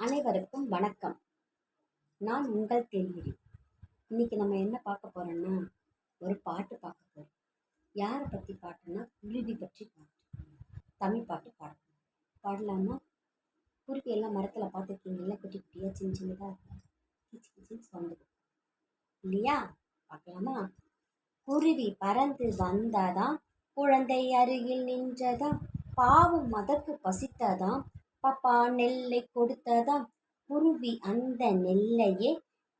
அனைவருக்கும் வணக்கம். நான் உங்கள் கேள்விரி. இன்னைக்கு நம்ம என்ன பார்க்க போறோம்னா, ஒரு பாட்டு பார்க்க போறோம். யாரை பற்றி பாட்டுன்னா, குருவி பற்றி பாட்டு. தமிழ் பாட்டு பாடலாமா? குருவி எல்லாம் மரத்தில் பார்த்துருக்கீங்களா? குட்டி குட்டியாக சின்ன சின்னதாக இருக்கும், கிச்சு கிச்சின்னு சவுண்டு இல்லையா? பார்க்கலாமா? குருவி பறந்து வந்தாதாம், குழந்தை அருகில் நின்றதாம், பாவம் அதற்கு பசித்ததாம், பாப்பா நெல்லை கொடுத்ததாம், குருவி அந்த நெல்லையே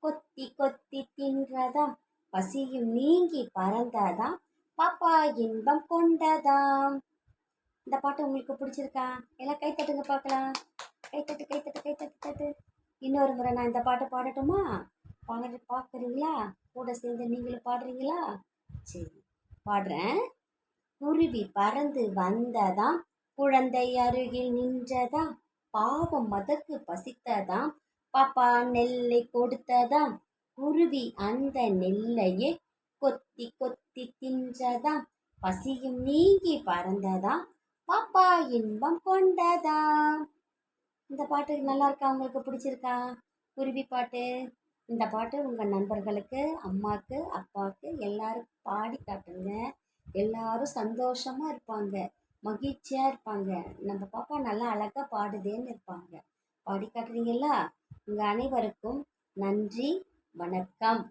கொத்தி கொத்தி தின்றதாம், பசியும் நீங்கி பறந்ததாம், பாப்பா இன்பம் கொண்டதாம். இந்த பாட்டு உங்களுக்கு பிடிச்சிருக்கா? எல்லாம் கை தட்டுங்க பார்க்கலாம். கைத்தட்டு கைத்தட்டு கைத்தட்டு தட்டு. இன்னொரு முறை நான் இந்த பாட்டு பாடட்டுமா? பார்க்குறீங்களா? கூட சேர்ந்து நீங்களும் பாடுறீங்களா? சரி, பாடுறேன். குருவி பறந்து வந்ததாம், குழந்தை அருகில் நின்றதாம், பாவம் அதற்கு பசித்ததாம், பாப்பா நெல்லை கொடுத்ததாம், குருவி அந்த நெல்லையே கொத்தி கொத்தி தின்றதாம், பசியும் நீங்கி பறந்ததாம், பாப்பா இன்பம் கொண்டதாம். இந்த பாட்டு நல்லா இருக்கா? உங்களுக்கு பிடிச்சிருக்கா? குருவி பாட்டு. இந்த பாட்டு உங்கள் நண்பர்களுக்கு, அம்மாவுக்கு, அப்பாவுக்கு எல்லாருக்கும் பாடி காட்டுங்க. எல்லாரும் சந்தோஷமா இருப்பாங்க, மகிழ்ச்சியா இருப்பாங்க. நம்ம பாப்பா நல்லா அழகா பாடுதேன்னு இருப்பாங்க. பாடி காட்டுறீங்களா? உங்கள் அனைவருக்கும் நன்றி, வணக்கம்.